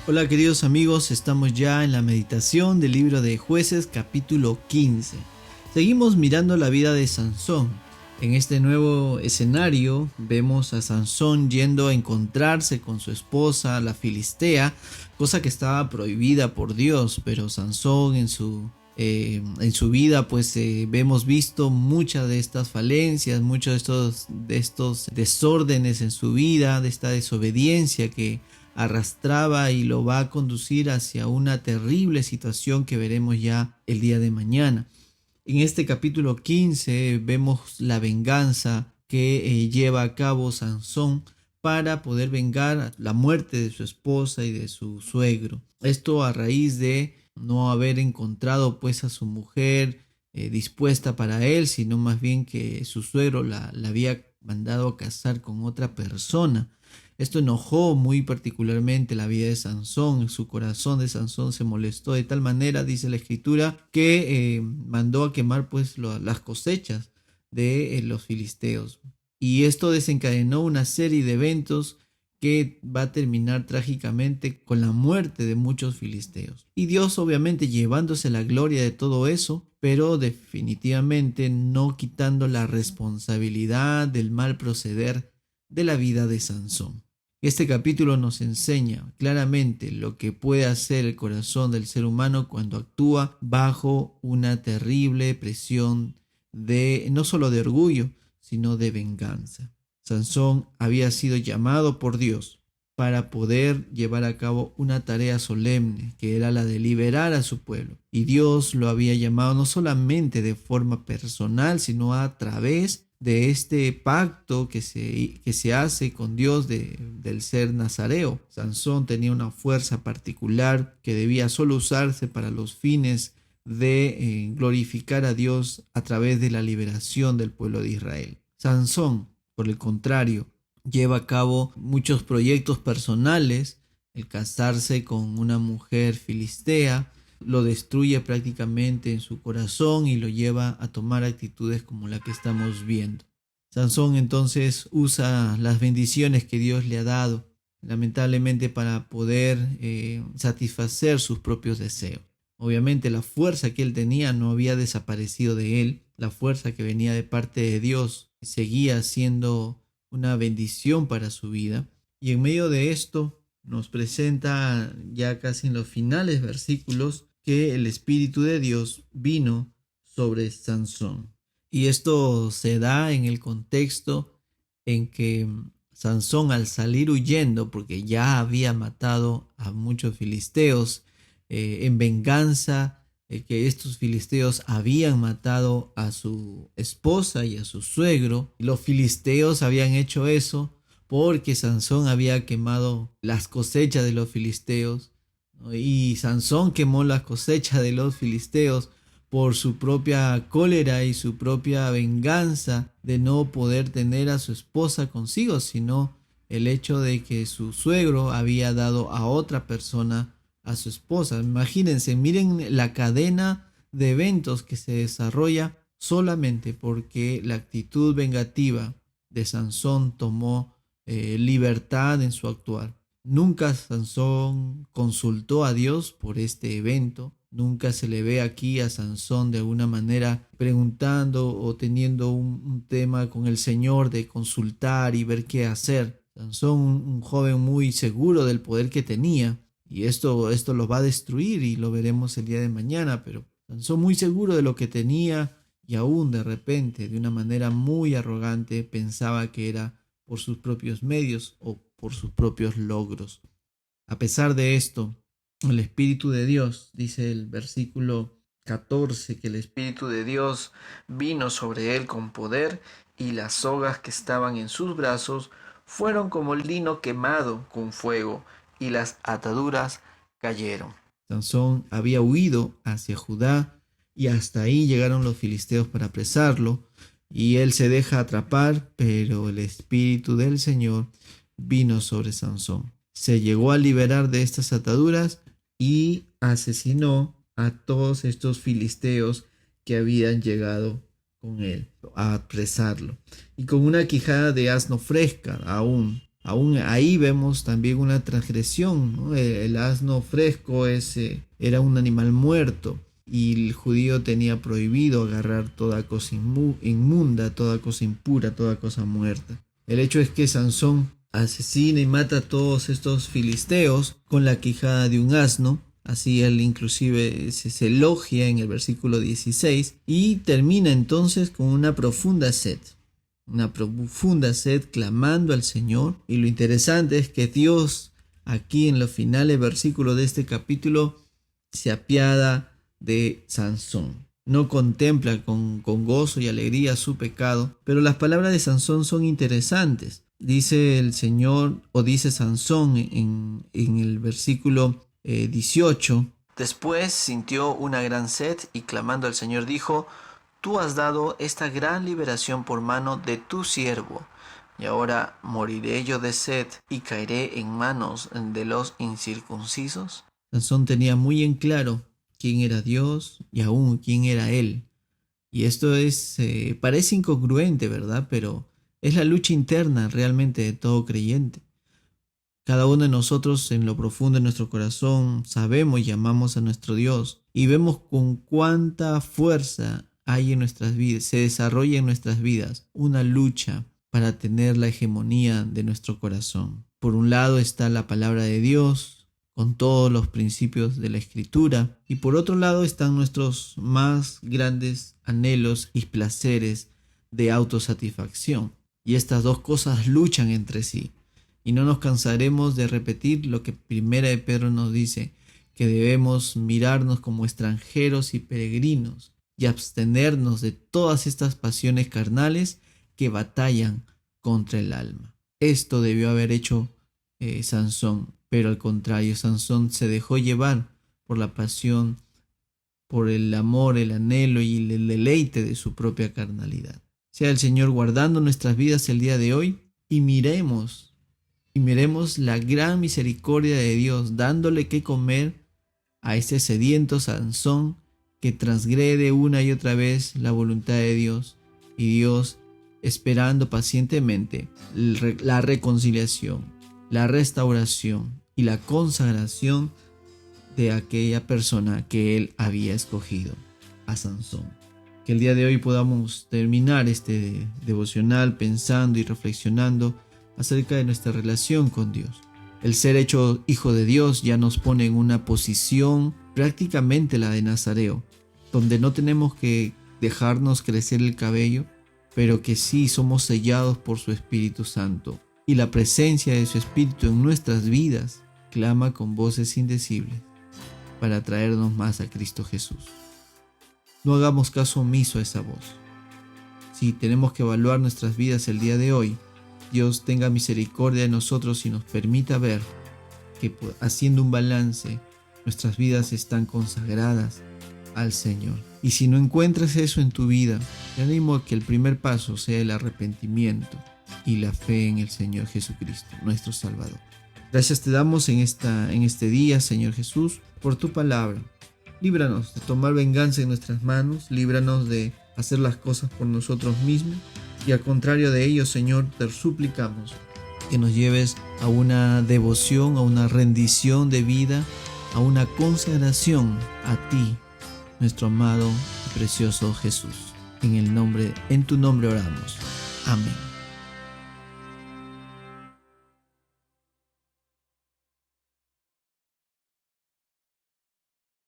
Hola queridos amigos, estamos ya en la meditación del libro de Jueces capítulo 15. Seguimos mirando la vida de Sansón. En este nuevo escenario vemos a Sansón yendo a encontrarse con su esposa, la Filistea, cosa que estaba prohibida por Dios, pero Sansón en su vida pues hemos visto muchas de estas falencias, muchos de estos desórdenes en su vida, de esta desobediencia que arrastraba y lo va a conducir hacia una terrible situación que veremos ya el día de mañana. En este capítulo 15 vemos la venganza que lleva a cabo Sansón para poder vengar la muerte de su esposa y de su suegro. Esto a raíz de no haber encontrado pues a su mujer dispuesta para él, sino más bien que su suegro la había mandado a casar con otra persona. Esto enojó muy particularmente la vida de Sansón. Su corazón de Sansón se molestó de tal manera, dice la escritura, que mandó a quemar pues las cosechas de los filisteos. Y esto desencadenó una serie de eventos que va a terminar trágicamente con la muerte de muchos filisteos. Y Dios obviamente llevándose la gloria de todo eso, pero definitivamente no quitando la responsabilidad del mal proceder de la vida de Sansón. Este capítulo nos enseña claramente lo que puede hacer el corazón del ser humano cuando actúa bajo una terrible presión de no solo de orgullo, sino de venganza. Sansón había sido llamado por Dios para poder llevar a cabo una tarea solemne, que era la de liberar a su pueblo. Y Dios lo había llamado no solamente de forma personal, sino a través de este pacto que se hace con Dios del ser nazareo. Sansón tenía una fuerza particular que debía solo usarse para los fines de glorificar a Dios a través de la liberación del pueblo de Israel. Sansón, por el contrario, lleva a cabo muchos proyectos personales, el casarse con una mujer filistea, lo destruye prácticamente en su corazón y lo lleva a tomar actitudes como la que estamos viendo. Sansón entonces usa las bendiciones que Dios le ha dado, lamentablemente para poder satisfacer sus propios deseos. Obviamente la fuerza que él tenía no había desaparecido de él, la fuerza que venía de parte de Dios seguía siendo una bendición para su vida. Y en medio de esto nos presenta ya casi en los finales versículos que el Espíritu de Dios vino sobre Sansón. Y esto se da en el contexto en que Sansón, al salir huyendo, porque ya había matado a muchos filisteos, en venganza que estos filisteos habían matado a su esposa y a su suegro. Los filisteos habían hecho eso porque Sansón había quemado las cosechas de los filisteos, ¿no? Y Sansón quemó las cosechas de los filisteos por su propia cólera y su propia venganza de no poder tener a su esposa consigo, sino el hecho de que su suegro había dado a otra persona a su esposa. Imagínense, miren la cadena de eventos que se desarrolla solamente porque la actitud vengativa de Sansón tomó libertad en su actuar. Nunca Sansón consultó a Dios por este evento. Nunca se le ve aquí a Sansón de alguna manera preguntando o teniendo un tema con el Señor de consultar y ver qué hacer. Sansón, un joven muy seguro del poder que tenía, y esto lo va a destruir y lo veremos el día de mañana, pero Sansón muy seguro de lo que tenía y aún de repente, de una manera muy arrogante, pensaba que era por sus propios medios o por sus propios logros. A pesar de esto, el Espíritu de Dios, dice el versículo 14, que el Espíritu de Dios vino sobre él con poder y las sogas que estaban en sus brazos fueron como lino quemado con fuego y las ataduras cayeron. Sansón había huido hacia Judá y hasta ahí llegaron los filisteos para apresarlo y él se deja atrapar, pero el Espíritu del Señor vino sobre Sansón. Se llegó a liberar de estas ataduras y asesinó a todos estos filisteos que habían llegado con él a apresarlo. Y con una quijada de asno fresca aún Aún ahí vemos también una transgresión, ¿no? El asno fresco era un animal muerto y el judío tenía prohibido agarrar toda cosa inmunda, toda cosa impura, toda cosa muerta. El hecho es que Sansón asesina y mata a todos estos filisteos con la quijada de un asno. Así él inclusive se elogia en el versículo 16 y termina entonces con una profunda sed clamando al Señor. Y lo interesante es que Dios aquí en los finales versículos de este capítulo se apiada de Sansón. No contempla con gozo y alegría su pecado, pero las palabras de Sansón son interesantes. Dice el Señor, o dice Sansón en el versículo 18. Después sintió una gran sed y clamando al Señor dijo: Tú has dado esta gran liberación por mano de tu siervo, y ahora moriré yo de sed y caeré en manos de los incircuncisos. Sansón tenía muy en claro quién era Dios y aún quién era él. Y esto parece incongruente, ¿verdad? Pero es la lucha interna realmente de todo creyente. Cada uno de nosotros en lo profundo de nuestro corazón sabemos y amamos a nuestro Dios y vemos con cuánta fuerza hay en nuestras vidas, se desarrolla en nuestras vidas una lucha para tener la hegemonía de nuestro corazón. Por un lado está la palabra de Dios con todos los principios de la Escritura y por otro lado están nuestros más grandes anhelos y placeres de autosatisfacción. Y estas dos cosas luchan entre sí. Y no nos cansaremos de repetir lo que Primera de Pedro nos dice, que debemos mirarnos como extranjeros y peregrinos y abstenernos de todas estas pasiones carnales que batallan contra el alma. Esto debió haber hecho Sansón, pero al contrario, Sansón se dejó llevar por la pasión, por el amor, el anhelo y el deleite de su propia carnalidad. Sea el Señor guardando nuestras vidas el día de hoy y miremos la gran misericordia de Dios, dándole que comer a ese sediento Sansón que transgrede una y otra vez la voluntad de Dios, y Dios esperando pacientemente la reconciliación, la restauración y la consagración de aquella persona que él había escogido, a Sansón. Que el día de hoy podamos terminar este devocional pensando y reflexionando acerca de nuestra relación con Dios. El ser hecho hijo de Dios ya nos pone en una posición prácticamente la de Nazareo, donde no tenemos que dejarnos crecer el cabello, pero que sí somos sellados por su Espíritu Santo. Y la presencia de su Espíritu en nuestras vidas clama con voces indecibles para traernos más a Cristo Jesús. No hagamos caso omiso a esa voz. Si tenemos que evaluar nuestras vidas el día de hoy, Dios tenga misericordia de nosotros y nos permita ver que haciendo un balance, nuestras vidas están consagradas al Señor. Y si no encuentras eso en tu vida, te animo a que el primer paso sea el arrepentimiento y la fe en el Señor Jesucristo, nuestro Salvador. Gracias te damos en este día, Señor Jesús, por tu palabra. Líbranos de tomar venganza en nuestras manos, líbranos de hacer las cosas por nosotros mismos. Y al contrario de ello, Señor, te suplicamos que nos lleves a una devoción, a una rendición de vida, a una consagración a ti, nuestro amado y precioso Jesús. En tu nombre oramos. Amén.